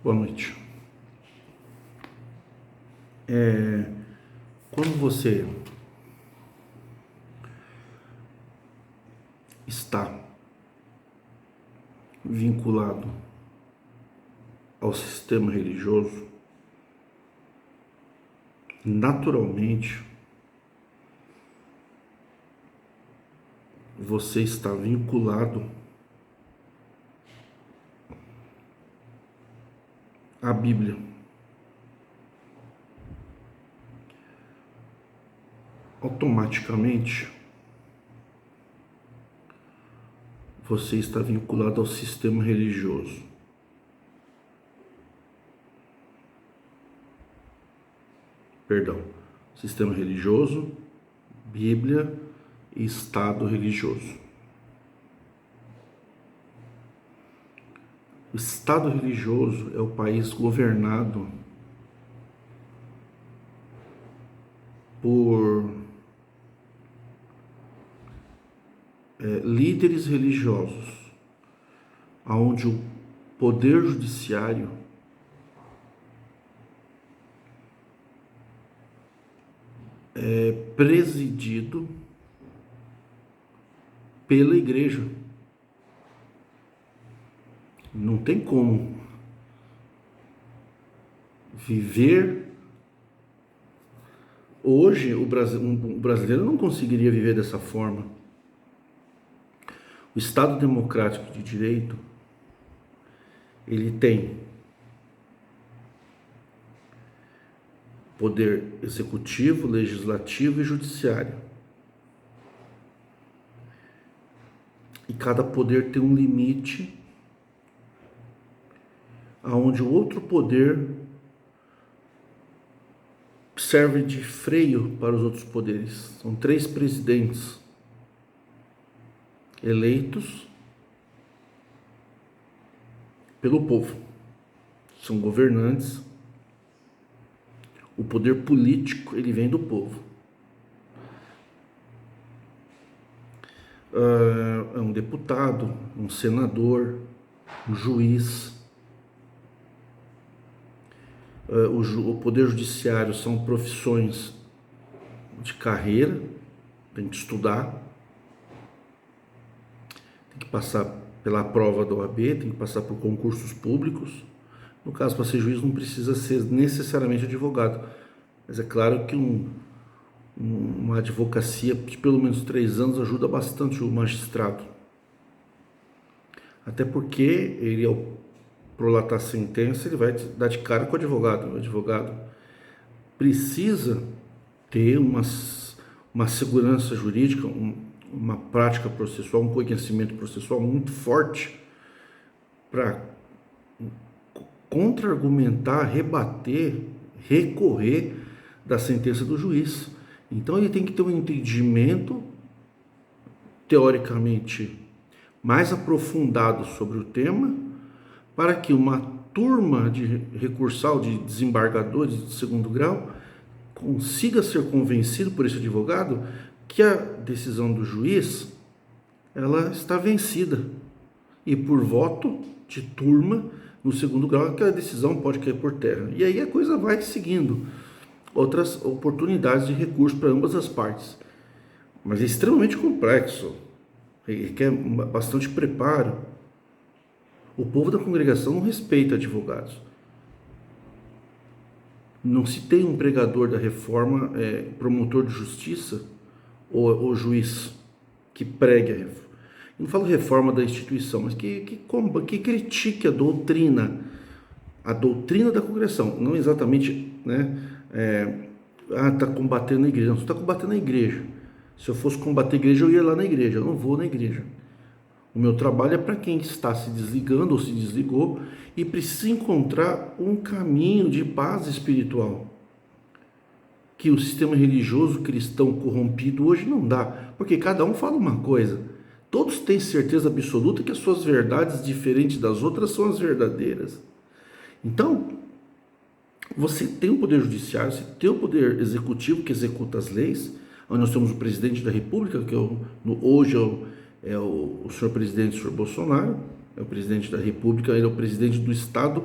Boa noite. Quando você está vinculado ao sistema religioso, naturalmente você está vinculado à Bíblia. Automaticamente você está vinculado ao sistema religioso. Perdão, sistema religioso, Bíblia e Estado religioso. O Estado religioso é o país governado por líderes religiosos, onde o poder judiciário é presidido pela igreja. Não tem como viver hoje, o brasileiro não conseguiria viver dessa forma. O Estado democrático de direito, ele tem poder executivo, legislativo e judiciário. E cada poder tem um limite aonde o outro poder serve de freio para os outros poderes. São 3 presidentes eleitos pelo povo. São governantes. O poder político, ele vem do povo. É um deputado, um senador, um juiz. O poder judiciário são profissões de carreira, tem que estudar, tem que passar pela prova da OAB, tem que passar por concursos públicos. No caso, para ser juiz não precisa ser necessariamente advogado, mas é claro que uma advocacia de pelo menos 3 anos ajuda bastante o magistrado. Até porque ele, ao prolatar a sentença, ele vai dar de cara com o advogado. O advogado precisa ter uma segurança jurídica, uma prática processual, um conhecimento processual muito forte para contra-argumentar, rebater, recorrer da sentença do juiz. Então ele tem que ter um entendimento teoricamente mais aprofundado sobre o tema, para que uma turma de recursal, de desembargadores de segundo grau, consiga ser convencido por esse advogado que a decisão do juiz ela está vencida, e por voto de turma no segundo grau aquela decisão pode cair por terra. E aí a coisa vai seguindo outras oportunidades de recurso para ambas as partes. Mas é extremamente complexo, requer bastante preparo. O povo da congregação não respeita advogados. Não se tem um pregador da reforma, promotor de justiça ou juiz que pregue a reforma. Eu não falo reforma da instituição, mas que critique a doutrina da congregação. Não exatamente, está combatendo a igreja. Não, você está combatendo a igreja. Se eu fosse combater a igreja, eu ia lá na igreja. Eu não vou na igreja. O meu trabalho é para quem está se desligando ou se desligou e precisa encontrar um caminho de paz espiritual, que o sistema religioso cristão corrompido hoje não dá, porque cada um fala uma coisa. Todos têm certeza absoluta que as suas verdades, diferentes das outras, são as verdadeiras. Então, você tem o poder judiciário, você tem o poder executivo que executa as leis, onde nós temos o presidente da República, que hoje é o senhor presidente, o senhor Bolsonaro, é o presidente da República, ele é o presidente do Estado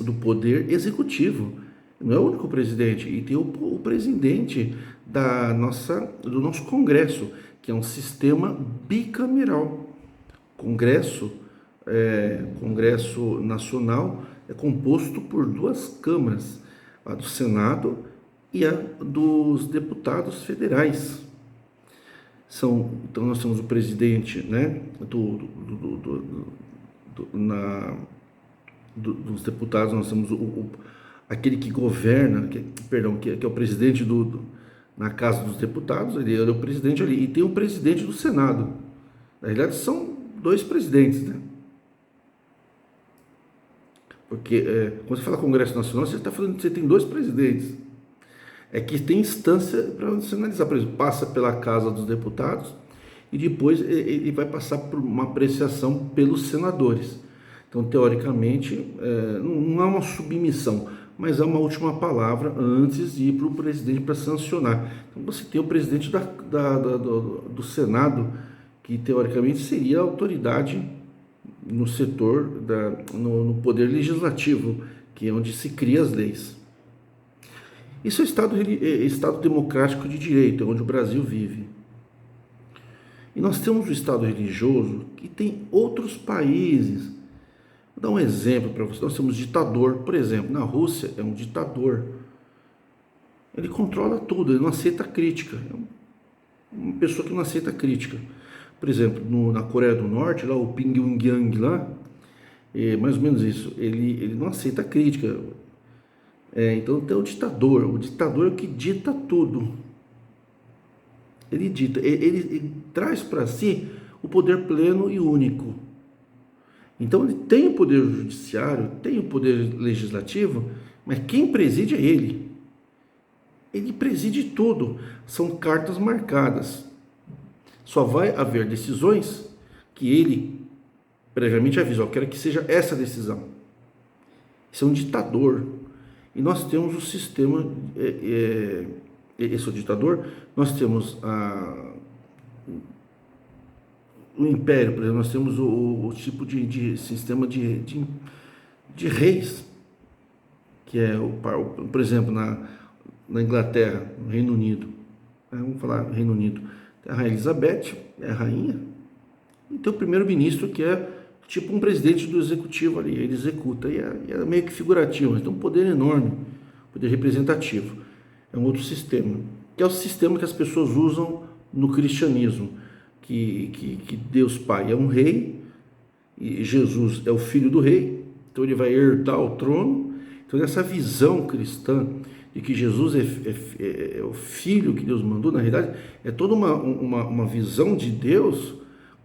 do poder executivo. Não é o único presidente, e tem o presidente do nosso Congresso, que é um sistema bicameral. Congresso, Congresso Nacional é composto por duas câmaras, a do Senado e a dos deputados federais. Então nós temos o presidente, né, dos deputados, nós temos aquele que governa, que é o presidente na Casa dos Deputados, ele é o presidente ali, e tem o presidente do Senado. Na realidade são dois presidentes, né? Porque quando você fala Congresso Nacional, você está falando que você tem dois presidentes. É que tem instância para você analisar, por exemplo, passa pela Casa dos Deputados e depois ele vai passar por uma apreciação pelos senadores. Então, teoricamente, não há uma submissão, mas há uma última palavra antes de ir para o presidente para sancionar. Então, você tem o presidente do Senado, que teoricamente seria a autoridade no setor, no poder legislativo, que é onde se cria as leis. Isso é Estado democrático de direito, é onde o Brasil vive. E nós temos o Estado religioso que tem outros países. Vou dar um exemplo para vocês. Nós temos ditador, por exemplo, na Rússia é um ditador. Ele controla tudo, ele não aceita crítica. É uma pessoa que não aceita crítica. Por exemplo, na Coreia do Norte, lá o Pyongyang lá, é mais ou menos isso. Ele não aceita crítica. Então tem o ditador é o que dita tudo. Ele dita, ele traz para si o poder pleno e único. Então ele tem o poder judiciário, tem o poder legislativo, mas quem preside é ele. Ele preside tudo, são cartas marcadas. Só vai haver decisões que ele previamente avisa, eu quero que seja essa decisão. Isso é um ditador. E nós temos o sistema, esse é o ditador, nós temos o império, por exemplo, nós temos o tipo de sistema de reis, que é, por exemplo, na Inglaterra, no Reino Unido, vamos falar Reino Unido, tem a Rainha Elizabeth, é a rainha, e tem o primeiro-ministro, que é tipo um presidente do executivo ali, ele executa, e é meio que figurativo, mas tem um poder enorme, poder representativo. É um outro sistema, que é o sistema que as pessoas usam no cristianismo, que Deus Pai é um rei, e Jesus é o filho do rei, então ele vai herdar o trono. Então essa visão cristã de que Jesus é o filho que Deus mandou, na realidade, é toda uma visão de Deus,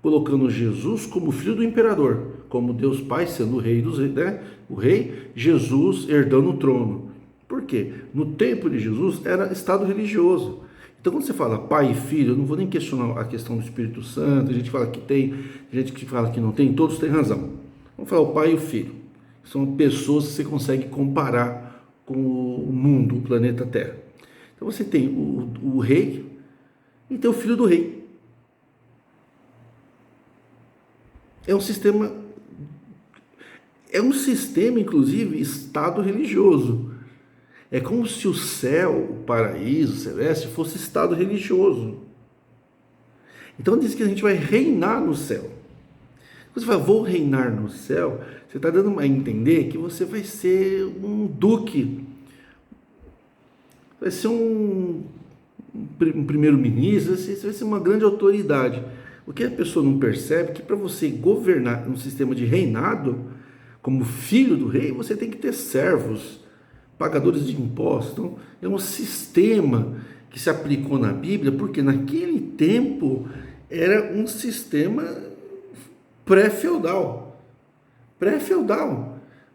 colocando Jesus como filho do imperador, como Deus Pai sendo o rei dos reis, né? O rei, Jesus herdando o trono. Por quê? No tempo de Jesus era estado religioso. Então quando você fala pai e filho, eu não vou nem questionar a questão do Espírito Santo, a gente fala que tem, gente que fala que não tem, todos têm razão. Vamos falar o pai e o filho. São pessoas que você consegue comparar com o mundo, o planeta Terra. Então você tem o rei e tem o filho do rei. É um sistema, inclusive, estado religioso. É como se o céu, o paraíso, o celeste, fosse estado religioso. Então diz que a gente vai reinar no céu. Quando você fala, vou reinar no céu, você está dando a entender que você vai ser um duque, vai ser um primeiro-ministro, você vai ser uma grande autoridade. O que a pessoa não percebe é que para você governar um sistema de reinado, como filho do rei, você tem que ter servos, pagadores de impostos. Então, é um sistema que se aplicou na Bíblia, porque naquele tempo era um sistema pré-feudal,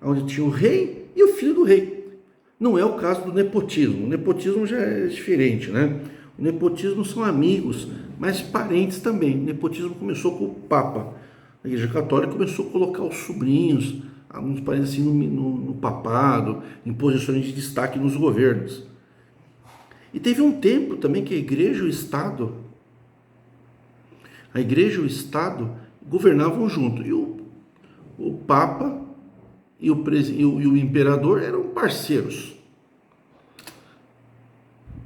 onde tinha o rei e o filho do rei. Não é o caso do nepotismo. O nepotismo já é diferente, né? O nepotismo são amigos, mas parentes também. O nepotismo começou com o Papa. A Igreja Católica começou a colocar os sobrinhos, alguns parentes assim no papado, em posições de destaque nos governos. E teve um tempo também que a Igreja e o Estado governavam junto. E o Papa e o imperador eram parceiros.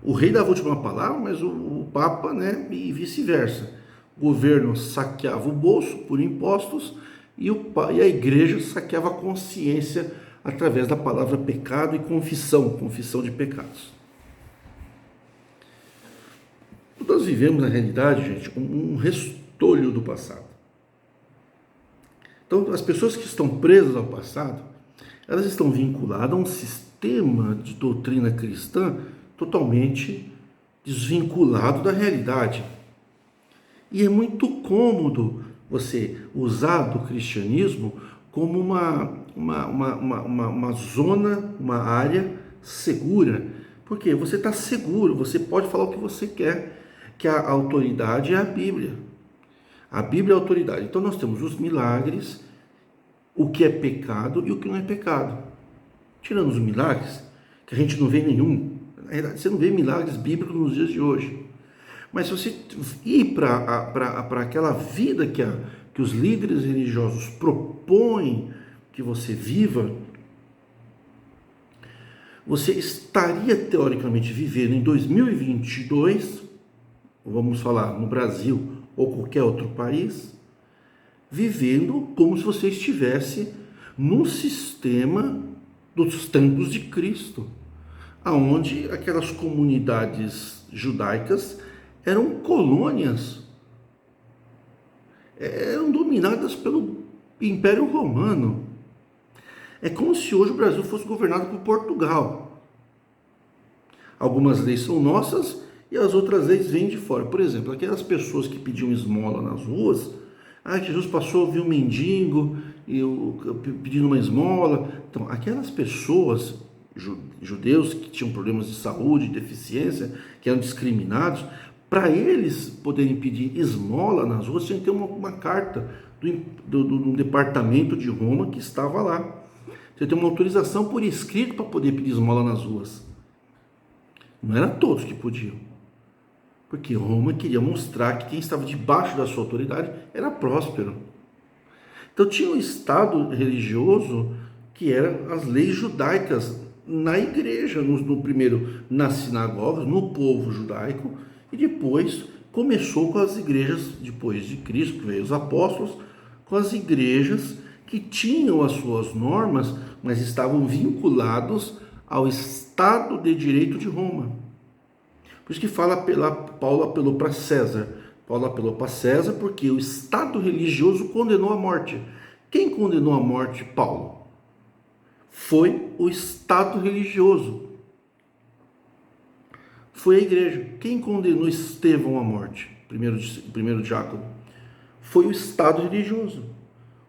O rei dava a última palavra, mas o papa, né, e vice-versa. O governo saqueava o bolso por impostos e a igreja saqueava a consciência através da palavra pecado e confissão de pecados. Nós vivemos, na realidade, gente, um restolho do passado. Então, as pessoas que estão presas ao passado, elas estão vinculadas a um sistema de doutrina cristã totalmente desvinculado da realidade. E é muito cômodo você usar do cristianismo como uma zona, uma área segura. Porque você está seguro, você pode falar o que você quer, que a autoridade é a Bíblia. A Bíblia é a autoridade. Então nós temos os milagres, o que é pecado e o que não é pecado. Tirando os milagres, que a gente não vê nenhum. Na verdade, você não vê milagres bíblicos nos dias de hoje. Mas se você ir para aquela vida que os líderes religiosos propõem que você viva, você estaria teoricamente vivendo em 2022, vamos falar no Brasil ou qualquer outro país, vivendo como se você estivesse no sistema dos tempos de Cristo, aonde aquelas comunidades judaicas eram colônias, eram dominadas pelo Império Romano. É como se hoje o Brasil fosse governado por Portugal. Algumas leis são nossas e as outras leis vêm de fora. Por exemplo, aquelas pessoas que pediam esmola nas ruas, Jesus passou, viu um mendigo pedindo uma esmola. Então, aquelas pessoas, judeus que tinham problemas de saúde, deficiência, que eram discriminados, para eles poderem pedir esmola nas ruas, tinha que ter uma carta do departamento de Roma que estava lá. Você tem uma autorização por escrito para poder pedir esmola nas ruas. Não era todos que podiam. Porque Roma queria mostrar que quem estava debaixo da sua autoridade era próspero. Então tinha um estado religioso que eram as leis judaicas na igreja, no primeiro nas sinagogas, no povo judaico, e depois começou com as igrejas, depois de Cristo, que veio os apóstolos, com as igrejas que tinham as suas normas, mas estavam vinculados ao Estado de Direito de Roma. Por isso que Paulo apelou para César. Paulo apelou para César porque o Estado religioso condenou a morte. Quem condenou a morte Paulo? Foi o Estado religioso. Foi a igreja. Quem condenou Estevão à morte? Primeiro diácono. Foi o Estado religioso.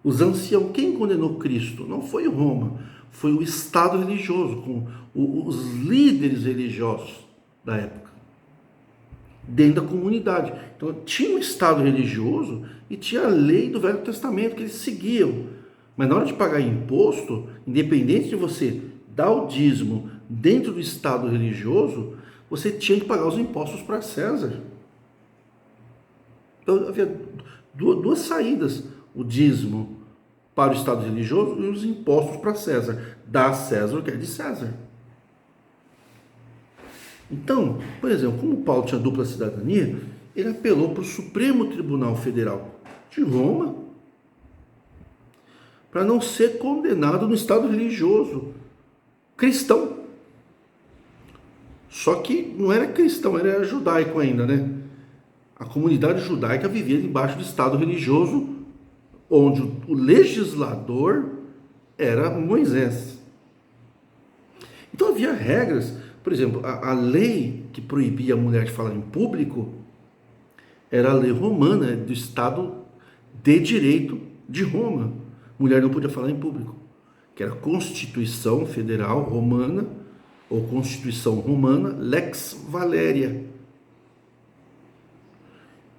Os anciãos. Quem condenou Cristo? Não foi Roma. Foi o Estado religioso, com os líderes religiosos da época, dentro da comunidade. Então tinha um Estado religioso e tinha a lei do Velho Testamento que eles seguiam. Mas na hora de pagar imposto, independente de você dar o dízimo dentro do Estado religioso, você tinha que pagar os impostos para César. Então havia duas saídas: o dízimo para o Estado religioso e os impostos para César. Dá a César o que é de César. Então, por exemplo, como Paulo tinha dupla cidadania, ele apelou para o Supremo Tribunal Federal de Roma para não ser condenado no Estado religioso cristão. Só que não era cristão, era judaico ainda, né? A comunidade judaica vivia debaixo do Estado religioso, onde o legislador era Moisés. Então havia regras. Por exemplo, a lei que proibia a mulher de falar em público era a lei romana, do Estado de Direito de Roma. Mulher não podia falar em público, que era a Constituição Federal Romana, ou Constituição Romana, Lex Valéria.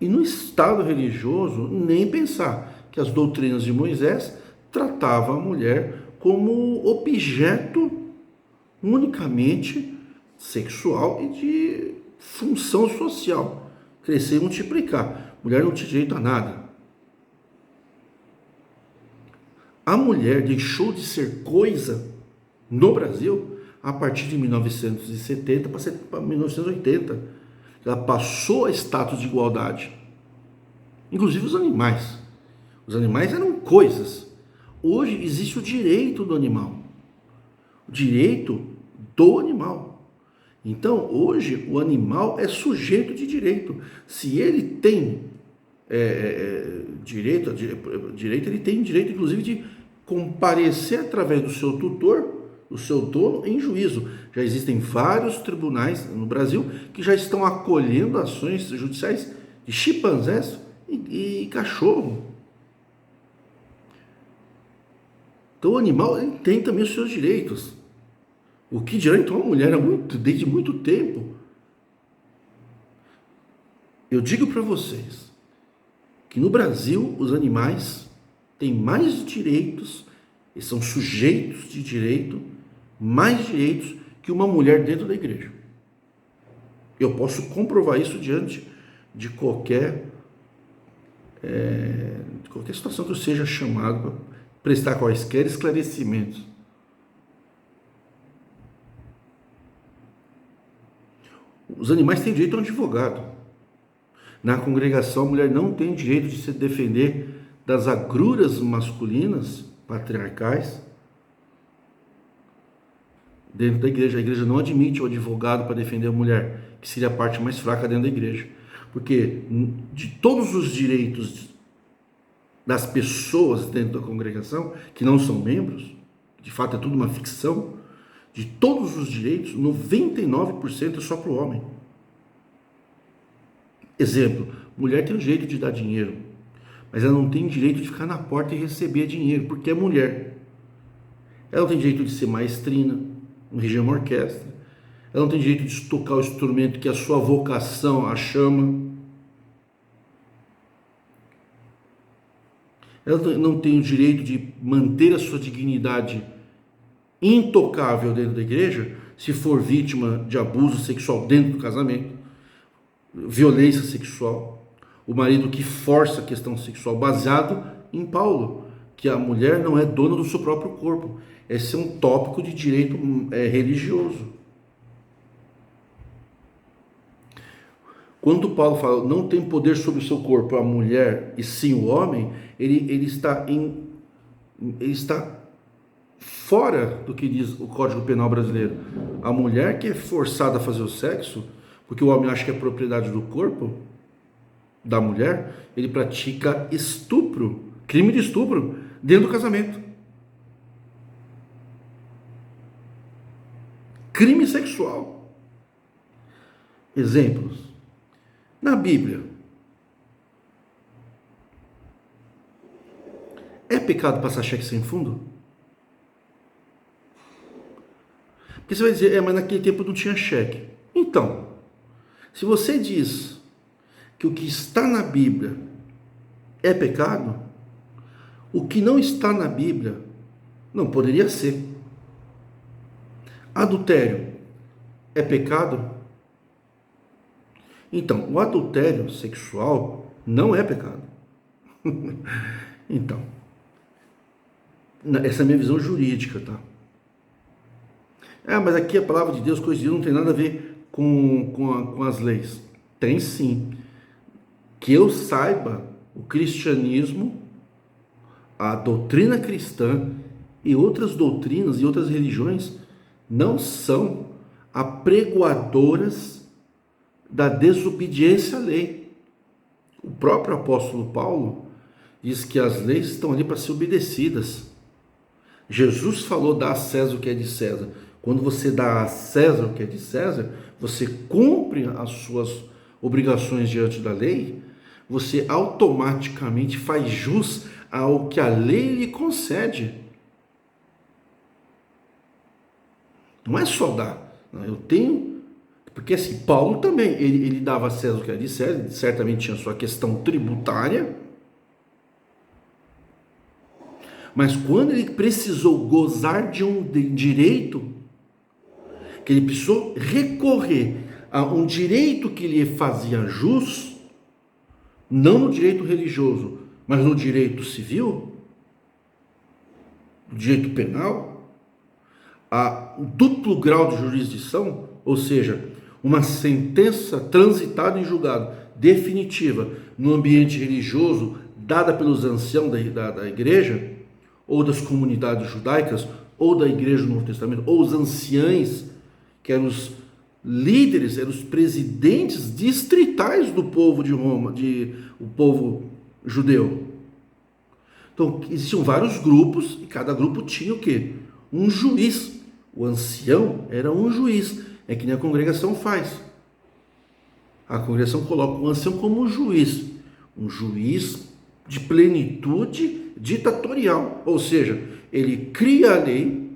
E no Estado religioso, nem pensar, que as doutrinas de Moisés tratavam a mulher como objeto unicamente sexual e de função social, crescer e multiplicar. Mulher não tinha direito a nada. A mulher deixou de ser coisa no Brasil a partir de 1970 para 1980. Ela passou a status de igualdade. Inclusive os animais. Os animais eram coisas. Hoje existe o direito do animal. O direito do animal. Então, hoje, o animal é sujeito de direito. Se ele tem direito, ele tem direito, inclusive, de comparecer através do seu tutor, do seu dono, em juízo. Já existem vários tribunais no Brasil que já estão acolhendo ações judiciais de chimpanzés e cachorro. Então, o animal ele tem também os seus direitos. O que dirá então a mulher desde muito tempo? Eu digo para vocês que no Brasil os animais têm mais direitos, eles são sujeitos de direito, mais direitos que uma mulher dentro da igreja. Eu posso comprovar isso diante de qualquer situação que eu seja chamado para prestar quaisquer esclarecimentos. Os animais têm direito a um advogado. Na congregação, a mulher não tem direito de se defender das agruras masculinas, patriarcais, dentro da igreja. A igreja não admite o advogado para defender a mulher, que seria a parte mais fraca dentro da igreja. Porque de todos os direitos das pessoas dentro da congregação, que não são membros, de fato é tudo uma ficção, de todos os direitos, 99% é só para o homem. Exemplo, mulher tem o direito de dar dinheiro, mas ela não tem direito de ficar na porta e receber dinheiro, porque é mulher. Ela não tem direito de ser maestrina, reger uma orquestra. Ela não tem direito de tocar o instrumento que a sua vocação a chama. Ela não tem o direito de manter a sua dignidade intocável dentro da igreja, se for vítima de abuso sexual dentro do casamento, violência sexual, o marido que força a questão sexual, baseado em Paulo, que a mulher não é dona do seu próprio corpo. Esse é um tópico de direito religioso. Quando Paulo fala, não tem poder sobre o seu corpo a mulher e sim o homem, ele está fora do que diz o Código Penal brasileiro. A mulher que é forçada a fazer o sexo, porque o homem acha que é propriedade do corpo da mulher, ele pratica estupro, crime de estupro, dentro do casamento. Crime sexual. Exemplos. Na Bíblia, é pecado passar cheque sem fundo? Porque você vai dizer, mas naquele tempo não tinha cheque. Então, se você diz que o que está na Bíblia é pecado, o que não está na Bíblia não poderia ser. Adultério é pecado? Então, o adultério sexual não é pecado. Então, essa é a minha visão jurídica, tá? Mas aqui a palavra de Deus, coisa de Deus, não tem nada a ver com as leis. Tem sim. Que eu saiba, o cristianismo, a doutrina cristã e outras doutrinas e outras religiões não são apregoadoras da desobediência à lei. O próprio apóstolo Paulo diz que as leis estão ali para ser obedecidas. Jesus falou, dá a César o que é de César. Quando você dá a César o que é de César, você cumpre as suas obrigações diante da lei, você automaticamente faz jus ao que a lei lhe concede. Não é só dar. Não, eu tenho... Porque assim, Paulo também, ele dava a César o que era de César, ele certamente tinha sua questão tributária, mas quando ele precisou gozar de um direito, que ele precisou recorrer a um direito que lhe fazia jus, não no direito religioso, mas no direito civil, do direito penal, o duplo grau de jurisdição, ou seja, uma sentença transitada em julgado definitiva no ambiente religioso, dada pelos anciãos da igreja, ou das comunidades judaicas, ou da igreja do Novo Testamento, ou os anciães, que eram os líderes, eram os presidentes distritais do povo de Roma, o povo judeu. Então, existiam vários grupos, e cada grupo tinha o quê? Um juiz. O ancião era um juiz. É que nem a congregação faz. A congregação coloca o ancião como um juiz de plenitude ditatorial. Ou seja, ele cria a lei,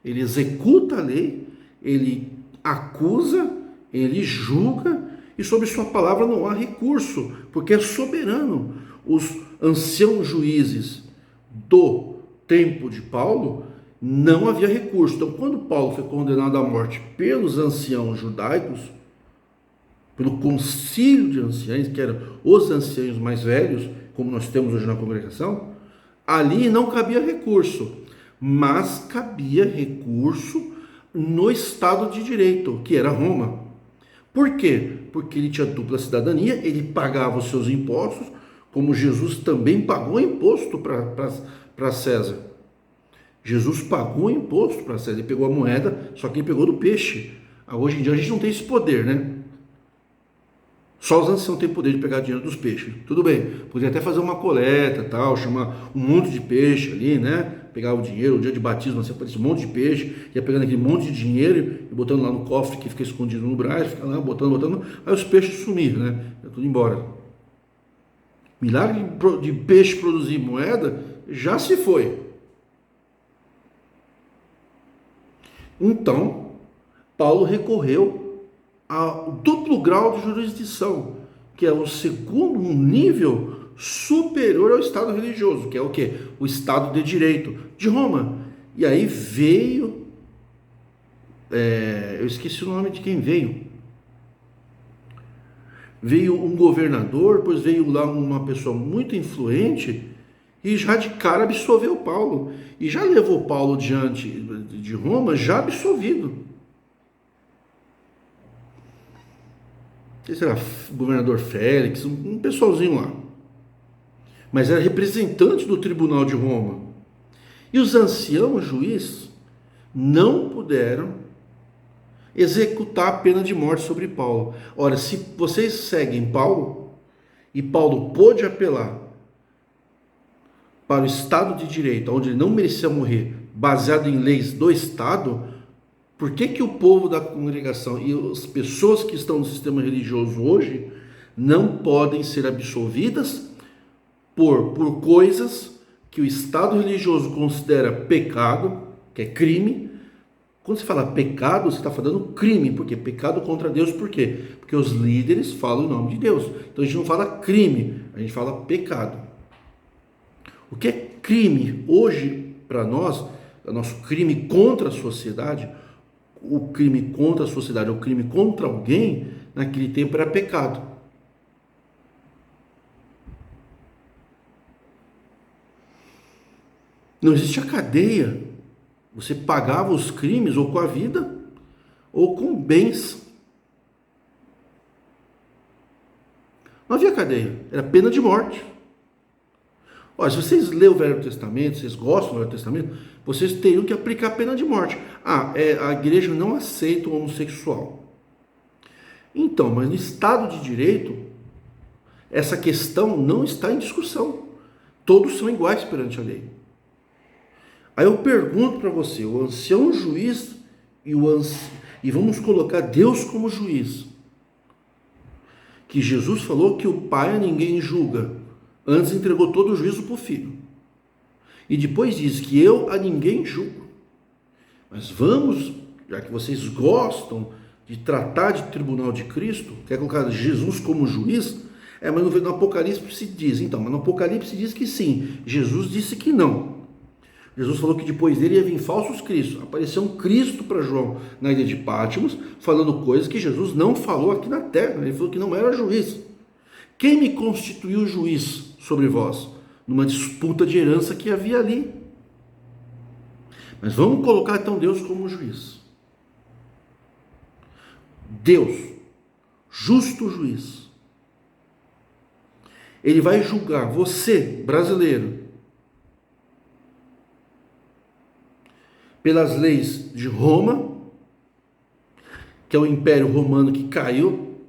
ele executa a lei, ele acusa, ele julga, e sobre sua palavra não há recurso, porque é soberano. Os anciãos juízes do tempo de Paulo, não havia recurso. Então, quando Paulo foi condenado à morte pelos anciãos judaicos, pelo concílio de anciães, que eram os anciãos mais velhos, como nós temos hoje na congregação, ali não cabia recurso, mas cabia recurso no Estado de Direito, que era Roma. Por quê? Porque ele tinha dupla cidadania, ele pagava os seus impostos, como Jesus também pagou imposto para César. Jesus pagou imposto para César, ele pegou a moeda, só que ele pegou do peixe. Hoje em dia a gente não tem esse poder, né? Só os anciãos têm poder de pegar dinheiro dos peixes. Tudo bem, podia até fazer uma coleta, tal, chamar um monte de peixe ali, né? Pegar o dinheiro, o dia de batismo, você aparecia um monte de peixe, ia pegando aquele monte de dinheiro e botando lá no cofre que fica escondido no braço, fica lá botando, aí os peixes sumiram, né? Ia tudo embora. Milagre de peixe produzir moeda já se foi. Então, Paulo recorreu ao duplo grau de jurisdição, que é o segundo, um nível superior ao Estado religioso, que é o quê? O Estado de Direito de Roma. E aí veio, eu esqueci o nome de quem veio. Veio um governador, depois veio lá uma pessoa muito influente e já de cara absolveu Paulo. E já levou Paulo diante de Roma, já absolvido. Não sei se era o governador Félix, um pessoalzinho lá. Mas era representante do tribunal de Roma. E os anciãos juízes não puderam executar a pena de morte sobre Paulo. Ora, se vocês seguem Paulo, e Paulo pôde apelar para o Estado de Direito, onde ele não merecia morrer, baseado em leis do Estado, por que o povo da congregação e as pessoas que estão no sistema religioso hoje não podem ser absolvidas por coisas que o Estado religioso considera pecado, que é crime? Quando você fala pecado, você está falando crime. Por quê? Pecado contra Deus, por quê? Porque os líderes falam em nome de Deus. Então a gente não fala crime, a gente fala pecado. O que é crime hoje para nós, o nosso crime contra a sociedade, o crime contra a sociedade, o crime contra alguém, naquele tempo era pecado. Não existia cadeia. Você pagava os crimes ou com a vida ou com bens. Não havia cadeia, era pena de morte. Olha, se vocês lêem o Velho Testamento, vocês gostam do Velho Testamento, vocês teriam que aplicar a pena de morte. A igreja não aceita o homossexual. Então, mas no Estado de Direito, essa questão não está em discussão. Todos são iguais perante a lei. Aí eu pergunto para você, o ancião juiz e vamos colocar Deus como juiz. Que Jesus falou que o Pai a ninguém julga. Antes entregou todo o juízo para o Filho. E depois diz que eu a ninguém julgo. Mas vamos, já que vocês gostam de tratar de tribunal de Cristo, quer colocar Jesus como juiz, mas no Apocalipse se diz, então, mas no Apocalipse diz que sim, Jesus disse que não. Jesus falou que depois dele ia vir falsos cristos. Apareceu um Cristo para João na ilha de Patmos, falando coisas que Jesus não falou aqui na terra. Ele falou que não era juiz. Quem me constituiu juiz sobre vós? Numa disputa de herança que havia ali. Mas vamos colocar então Deus como juiz. Deus, justo juiz. Ele vai julgar você, brasileiro, pelas leis de Roma, que é o Império Romano que caiu.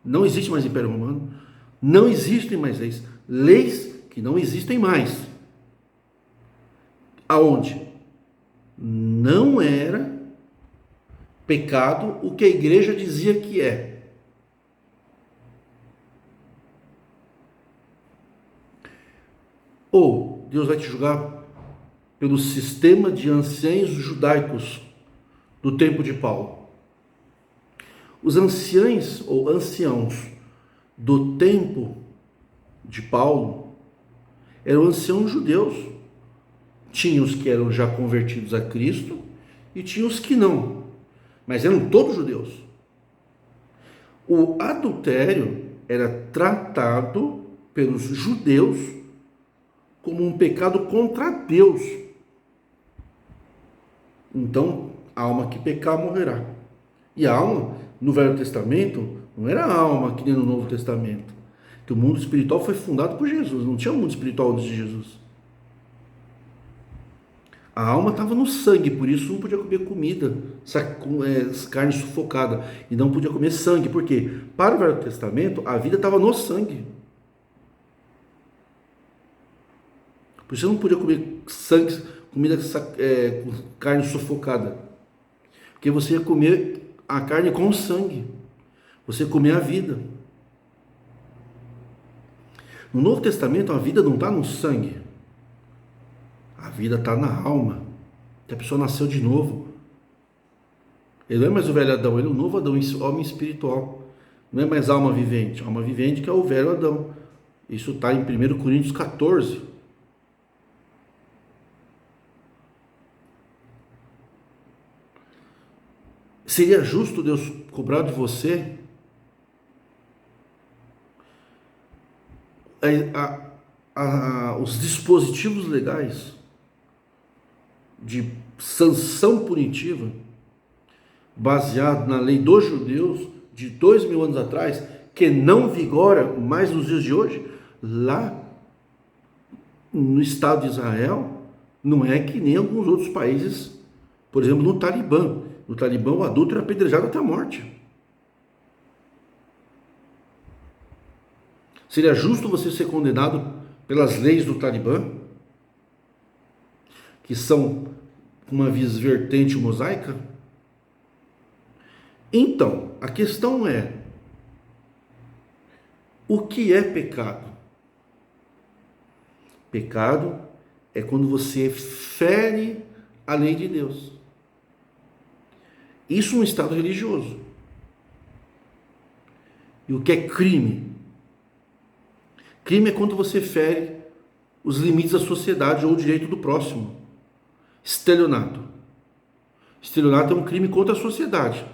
Não existe mais Império Romano. Não existem mais leis. Leis que não existem mais. Aonde não era pecado o que a igreja dizia que é. Ou Deus vai te julgar pelo sistema de anciãos judaicos do tempo de Paulo. Os anciãos ou anciãos do tempo de Paulo eram anciãos judeus. Tinha os que eram já convertidos a Cristo e tinha os que não, mas eram todos judeus. O adultério era tratado pelos judeus como um pecado contra Deus. Então, a alma que pecar morrerá. E a alma, no Velho Testamento, não era a alma que nem no Novo Testamento. Que o mundo espiritual foi fundado por Jesus, não tinha mundo espiritual antes de Jesus. A alma estava no sangue, por isso não podia comer comida, carne sufocada, e não podia comer sangue, porque para o Velho Testamento a vida estava no sangue. Por isso não podia comer sangue, comida com carne sufocada, porque você ia comer a carne com sangue, você ia comer a vida. No Novo Testamento a vida não está no sangue. A vida está na alma, que a pessoa nasceu de novo. Ele não é mais o velho Adão, ele é o novo Adão, homem espiritual. Não é mais alma vivente. Alma vivente que é o velho Adão. Isso está em 1 Coríntios 14. Seria justo Deus cobrar de você os dispositivos legais de sanção punitiva baseado na lei dos judeus de 2000 anos atrás, que não vigora mais nos dias de hoje? Lá no Estado de Israel não é que nem alguns outros países, por exemplo no Talibã. No Talibã o adulto era apedrejado até a morte. Seria justo você ser condenado pelas leis do Talibã, que são uma vertente mosaica? Então, a questão é: o que é pecado? Pecado é quando você fere a lei de Deus. Isso no estado religioso. E o que é crime? Crime é quando você fere os limites da sociedade ou o direito do próximo. Estelionato. Estelionato é um crime contra a sociedade.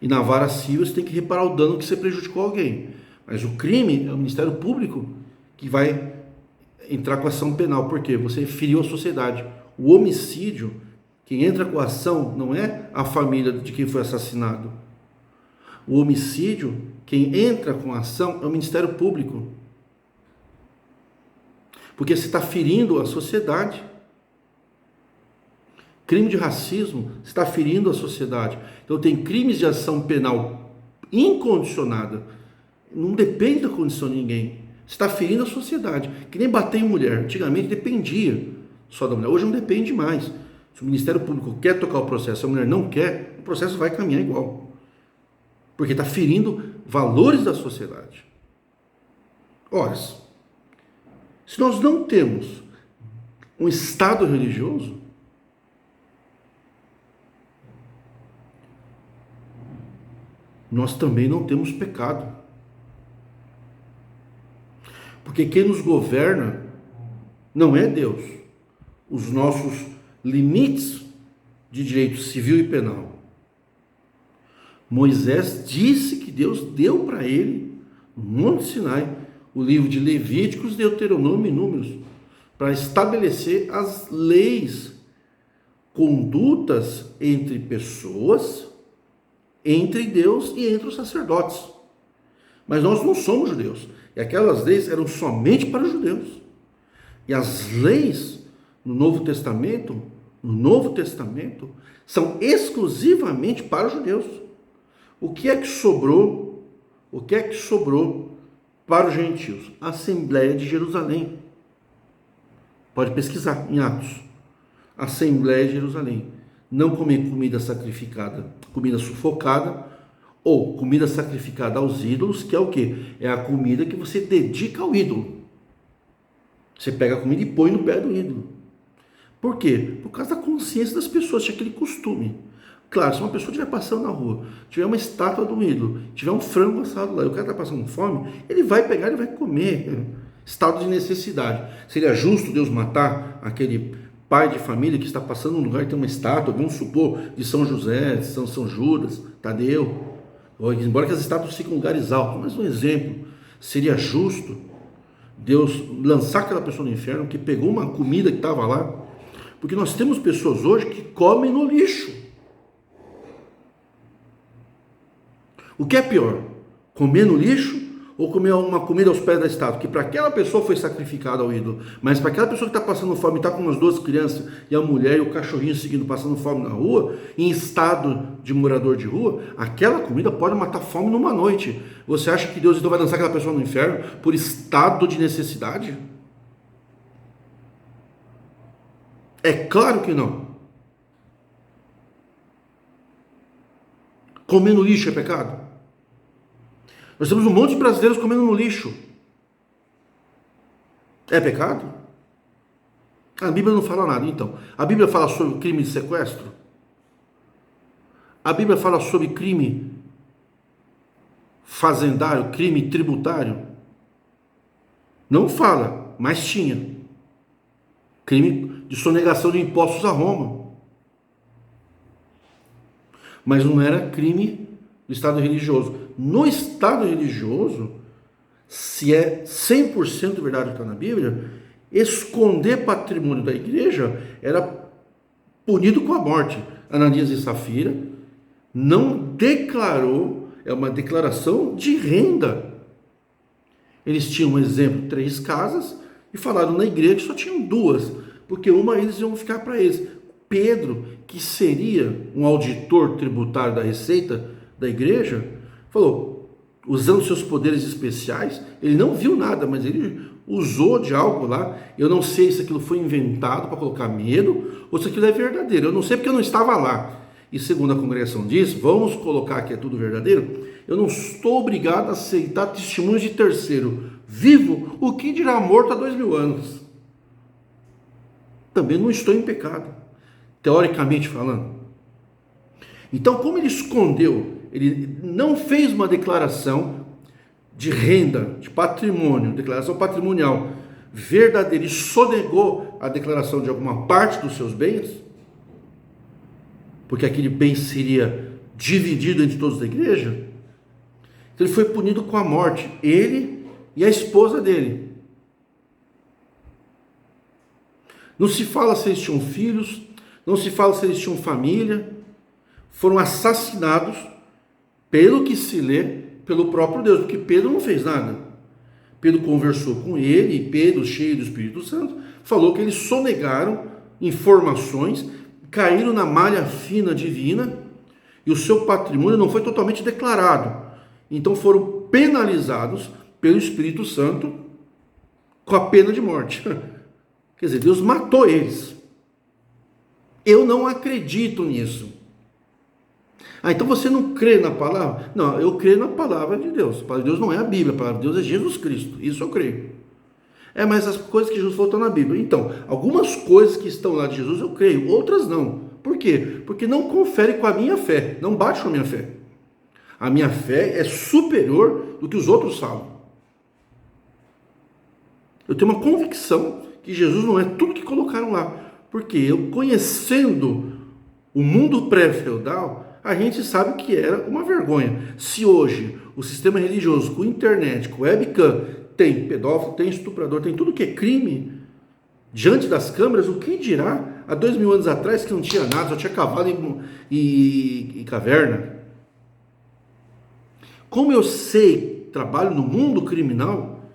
E na vara civil você tem que reparar o dano que você prejudicou alguém. Mas o crime é o Ministério Público que vai entrar com ação penal. Por quê? Você feriu a sociedade. O homicídio, quem entra com a ação não é a família de quem foi assassinado. O homicídio, quem entra com a ação é o Ministério Público. Porque você está ferindo a sociedade. Crime de racismo está ferindo a sociedade. Então tem crimes de ação penal incondicionada. Não depende da condição de ninguém. Você está ferindo a sociedade. Que nem bater em mulher. Antigamente dependia só da mulher. Hoje não depende mais. Se o Ministério Público quer tocar o processo, a mulher não quer, o processo vai caminhar igual. Porque está ferindo valores da sociedade. Ora, se nós não temos um Estado religioso, nós também não temos pecado. Porque quem nos governa não é Deus. Os nossos limites de direito civil e penal. Moisés disse que Deus deu para ele, no Monte Sinai, o livro de Levíticos, Deuteronômio e Números, para estabelecer as leis condutas entre pessoas, entre Deus e entre os sacerdotes. Mas nós não somos judeus. E aquelas leis eram somente para os judeus. E as leis no Novo Testamento, são exclusivamente para os judeus. O que é que sobrou? O que é que sobrou para os gentios? A Assembleia de Jerusalém. Pode pesquisar em Atos. Assembleia de Jerusalém. Não comer comida sacrificada, comida sufocada, ou comida sacrificada aos ídolos, que é o quê? É a comida que você dedica ao ídolo. Você pega a comida e põe no pé do ídolo. Por quê? Por causa da consciência das pessoas, tinha aquele costume. Claro, se uma pessoa estiver passando na rua, tiver uma estátua do ídolo, tiver um frango assado lá, e o cara está passando fome, ele vai pegar e vai comer. Estado de necessidade. Seria justo Deus matar aquele pai de família que está passando num lugar e tem uma estátua, vamos supor, de São José, de São Judas, Tadeu, embora que as estátuas fiquem em lugares altos, mas um exemplo, seria justo Deus lançar aquela pessoa no inferno que pegou uma comida que estava lá? Porque nós temos pessoas hoje que comem no lixo. O que é pior? Comer no lixo ou comer uma comida aos pés da estátua? Que para aquela pessoa foi sacrificada ao ídolo, mas para aquela pessoa que está passando fome, está com umas duas crianças e a mulher e o cachorrinho seguindo passando fome na rua, em estado de morador de rua, aquela comida pode matar fome numa noite. Você acha que Deus então vai lançar aquela pessoa no inferno por estado de necessidade? É claro que não. Comer no lixo é pecado? Nós temos um monte de brasileiros comendo no lixo. É pecado? A Bíblia não fala nada, então. A Bíblia fala sobre crime de sequestro? A Bíblia fala sobre crime fazendário, crime tributário? Não fala, mas tinha. Crime de sonegação de impostos a Roma. Mas não era crime do Estado religioso. No Estado religioso, se é 100% verdade o que está na Bíblia, esconder patrimônio da igreja era punido com a morte. Ananias e Safira não declarou, é uma declaração de renda. Eles tinham, um exemplo, 3 casas e falaram na igreja que só tinham 2, porque uma eles iam ficar para eles. Pedro, que seria um auditor tributário da receita da igreja, falou, usando seus poderes especiais, ele não viu nada, mas ele usou de algo lá. Eu não sei se aquilo foi inventado para colocar medo ou se aquilo é verdadeiro. Eu não sei porque eu não estava lá. E segundo a congregação diz, vamos colocar que é tudo verdadeiro. Eu não estou obrigado a aceitar testemunhos de terceiro vivo, o que dirá morto há 2000 anos. Também não estou em pecado, teoricamente falando. Então, como ele escondeu, ele não fez uma declaração de renda, de patrimônio, declaração patrimonial verdadeira, e sonegou a declaração de alguma parte dos seus bens, porque aquele bem seria dividido entre todos da igreja, então ele foi punido com a morte, ele e a esposa dele. Não se fala se eles tinham filhos, não se fala se eles tinham família, foram assassinados, pelo que se lê, pelo próprio Deus, porque Pedro não fez nada. Pedro conversou com ele, e Pedro, cheio do Espírito Santo, falou que eles sonegaram informações, caíram na malha fina divina, e o seu patrimônio não foi totalmente declarado. Então foram penalizados pelo Espírito Santo com a pena de morte. Quer dizer, Deus matou eles. Eu não acredito nisso. Então você não crê na palavra? Não, eu creio na palavra de Deus. A palavra de Deus não é a Bíblia, a palavra de Deus é Jesus Cristo. Isso eu creio. Mas as coisas que Jesus falou estão na Bíblia. Então, algumas coisas que estão lá de Jesus eu creio, outras não. Por quê? Porque não confere com a minha fé, não bate com a minha fé. A minha fé é superior do que os outros falam. Eu tenho uma convicção que Jesus não é tudo que colocaram lá. Porque eu, conhecendo o mundo pré-feudal, a gente sabe que era uma vergonha. Se hoje o sistema religioso, com internet, com webcam, tem pedófilo, tem estuprador, tem tudo que é crime, diante das câmeras, o que dirá há 2000 anos atrás que não tinha nada, só tinha cavalo e caverna. Como eu sei, trabalho no mundo criminal,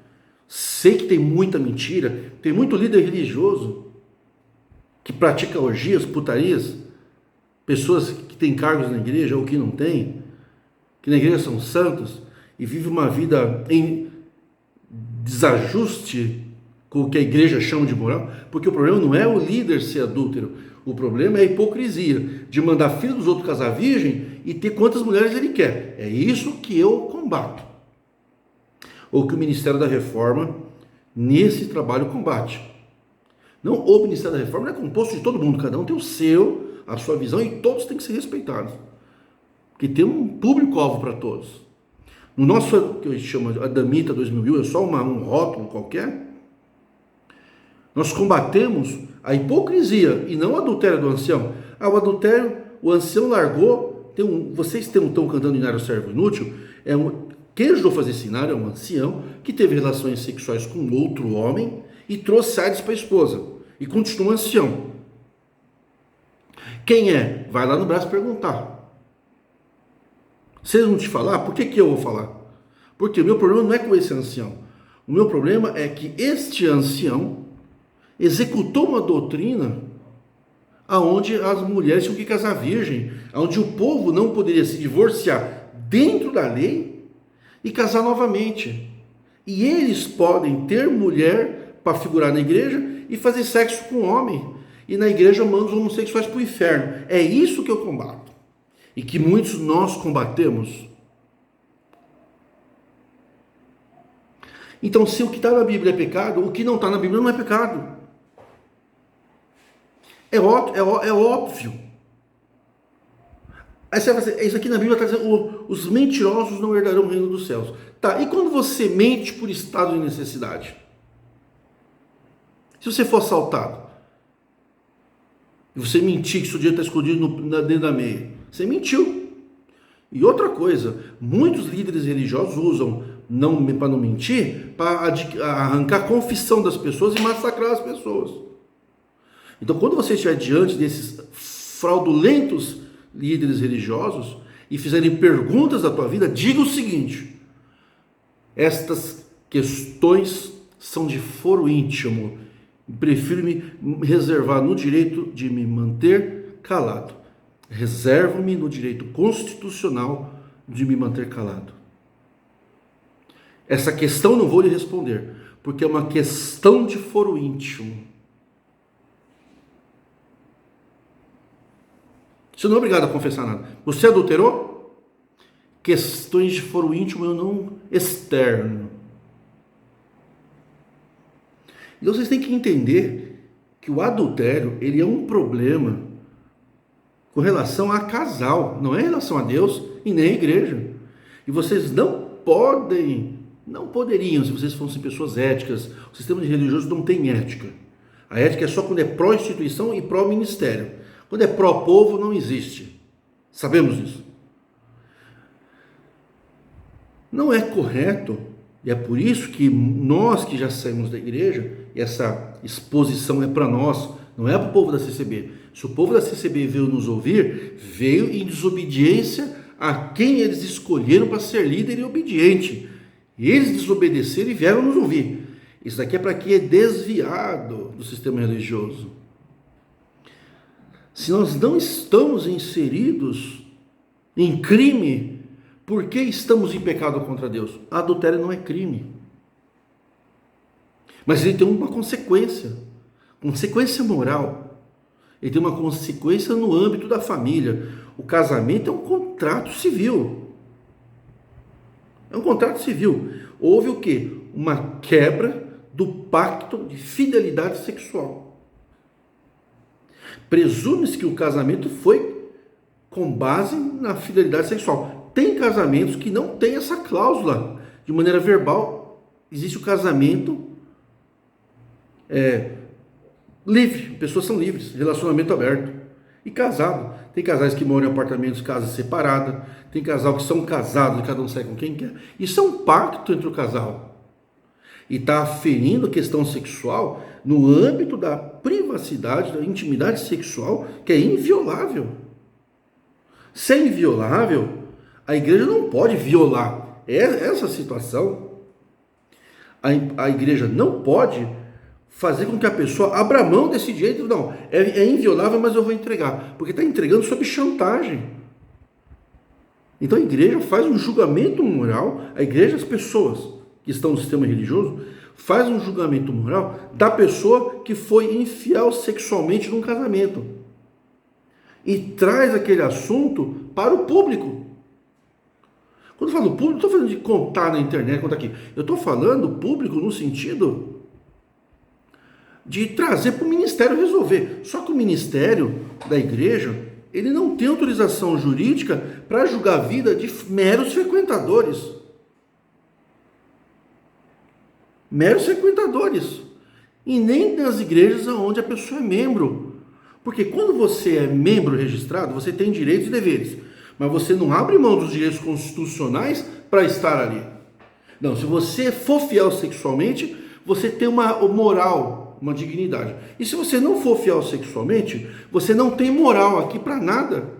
sei que tem muita mentira, tem muito líder religioso que pratica orgias, putarias, pessoas que têm cargos na igreja ou que não têm, que na igreja são santos e vivem uma vida em desajuste com o que a igreja chama de moral, porque o problema não é o líder ser adúltero, o problema é a hipocrisia de mandar filho dos outros casar virgem e ter quantas mulheres ele quer. É isso que eu combato. Ou que o Ministério da Reforma, nesse trabalho, combate. Não, o Ministério da Reforma não é composto de todo mundo, cada um tem o seu, a sua visão, e todos têm que ser respeitados. Porque tem um público-alvo para todos. No nosso, que eu chamo Adamita 2000, é só um rótulo qualquer, nós combatemos a hipocrisia e não o adultério do ancião. O adultério, o ancião largou, vocês estão cantando Inário Servo Inútil, quem ajudou a fazer esse Inário é um ancião que teve relações sexuais com outro homem e trouxe AIDS para a esposa. E continua ancião. Quem é? Vai lá no braço perguntar. Se eles não te falar, por que eu vou falar? Porque o meu problema não é com esse ancião. O meu problema é que este ancião executou uma doutrina aonde as mulheres tinham que casar virgem, aonde o povo não poderia se divorciar dentro da lei e casar novamente. E eles podem ter mulher para figurar na igreja e fazer sexo com homem. E na igreja mandam os homossexuais para o inferno. É isso que eu combato. E que muitos nós combatemos. Então, se o que está na Bíblia é pecado, o que não está na Bíblia não é pecado. É óbvio. Aí você vai dizer, isso aqui na Bíblia está dizendo, os mentirosos não herdarão o reino dos céus. Tá, e quando você mente por estado de necessidade? Se você for assaltado, e você mentir que seu dinheiro está escondido dentro da meia, você mentiu. E outra coisa, muitos líderes religiosos usam, para não mentir, para arrancar a confissão das pessoas e massacrar as pessoas. Então, quando você estiver diante desses fraudulentos líderes religiosos e fizerem perguntas da tua vida, diga o seguinte: estas questões são de foro íntimo, prefiro me reservar no direito de me manter calado. Reservo-me no direito constitucional de me manter calado. Essa questão não vou lhe responder, porque é uma questão de foro íntimo. Você não é obrigado a confessar nada. Você adulterou? Questões de foro íntimo, eu não externo. Então vocês têm que entender que o adultério, ele é um problema com relação a casal, não é em relação a Deus e nem à igreja. E vocês não poderiam, se vocês fossem pessoas éticas, o sistema religioso não tem ética. A ética é só quando é pró-instituição e pró-ministério. Quando é pró-povo, não existe. Sabemos disso. Não é correto, e é por isso que nós que já saímos da igreja, e essa exposição é para nós, não é para o povo da CCB. Se o povo da CCB veio nos ouvir, veio em desobediência a quem eles escolheram para ser líder e obediente. Eles desobedeceram e vieram nos ouvir. Isso daqui é para quem é desviado do sistema religioso. Se nós não estamos inseridos em crime, por que estamos em pecado contra Deus? Adultério não é crime. Mas ele tem uma consequência moral. Ele tem uma consequência no âmbito da família. O casamento é um contrato civil. É um contrato civil. Houve o quê? Uma quebra do pacto de fidelidade sexual. Presume-se que o casamento foi com base na fidelidade sexual. Tem casamentos que não tem essa cláusula. De maneira verbal, existe o casamento livre. Pessoas são livres, relacionamento aberto. E casado. Tem casais que moram em apartamentos, casas separadas. Tem casal que são casados e cada um sai com quem quer. Isso é um pacto entre o casal. E está aferindo a questão sexual no âmbito da privacidade, da intimidade sexual, que é inviolável. Se é inviolável, a igreja não pode violar essa situação. A igreja não pode fazer com que a pessoa abra mão desse direito. Não, é inviolável, mas eu vou entregar, porque está entregando sob chantagem. Então a igreja faz um julgamento moral, a igreja, as pessoas que estão no sistema religioso, faz um julgamento moral da pessoa que foi infiel sexualmente num casamento e traz aquele assunto para o público. Quando eu falo público, não estou falando de contar na internet, contar aqui. Eu estou falando público no sentido de trazer para o ministério resolver. Só que o ministério da igreja, ele não tem autorização jurídica para julgar a vida de meros frequentadores. Meros frequentadores. E nem nas igrejas onde a pessoa é membro. Porque quando você é membro registrado, você tem direitos e deveres. Mas você não abre mão dos direitos constitucionais para estar ali. Não, se você for fiel sexualmente, você tem uma moral, uma dignidade. E se você não for fiel sexualmente, você não tem moral aqui para nada.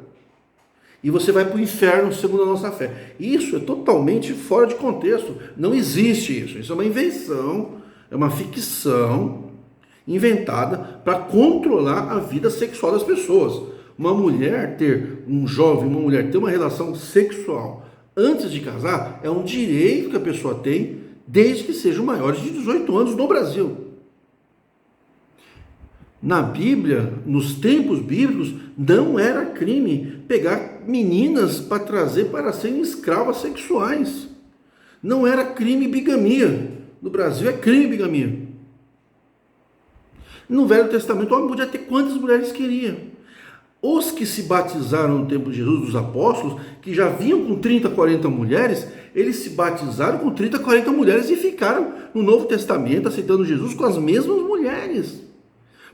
E você vai para o inferno segundo a nossa fé. Isso é totalmente fora de contexto. Não existe isso. Isso é uma invenção, é uma ficção inventada para controlar a vida sexual das pessoas. Uma mulher ter, um jovem, uma mulher ter uma relação sexual antes de casar é um direito que a pessoa tem, desde que sejam maiores de 18 anos no Brasil. Na Bíblia, nos tempos bíblicos, não era crime pegar meninas para trazer para serem escravas sexuais. Não era crime bigamia. No Brasil é crime bigamia. No Velho Testamento, o homem podia ter quantas mulheres queria. Os que se batizaram no tempo de Jesus, dos apóstolos, que já vinham com 30, 40 mulheres, eles se batizaram com 30, 40 mulheres e ficaram no Novo Testamento aceitando Jesus com as mesmas mulheres.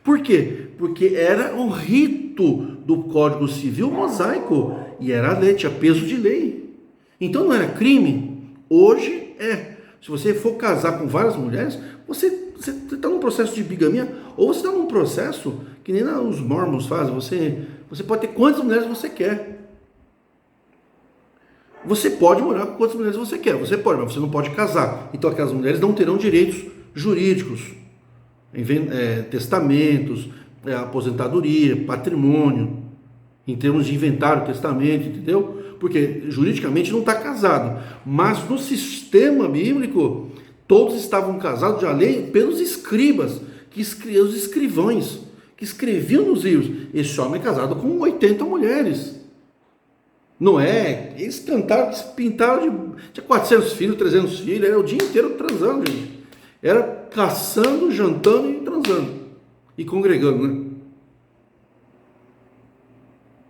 Por quê? Porque era um rito do Código Civil mosaico e era lei, tinha peso de lei. Então não era crime? Hoje é. Se você for casar com várias mulheres, você está num processo de bigamia, ou você está num processo que nem os mormons fazem, você pode ter quantas mulheres você quer. Você pode morar com quantas mulheres você quer, você pode, mas você não pode casar. Então aquelas mulheres não terão direitos jurídicos, testamentos, aposentadoria, patrimônio, em termos de inventário, testamento, entendeu? Porque juridicamente não está casado, mas no sistema bíblico todos estavam casados de lei pelos escribas, os escrivães, que escreviam nos livros. Esse homem é casado com 80 mulheres. Não é? Eles cantaram, eles pintaram tinha 400 filhos, 300 filhos, era o dia inteiro transando, gente. Era caçando, jantando e transando. E congregando, né?